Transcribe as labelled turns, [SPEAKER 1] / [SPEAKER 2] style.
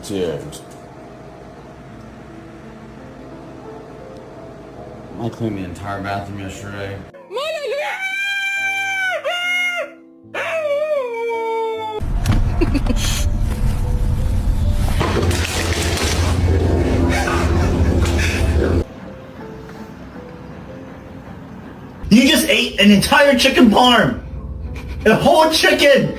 [SPEAKER 1] Dude. I cleaned the entire bathroom yesterday.
[SPEAKER 2] You just ate an entire chicken parm! A whole chicken!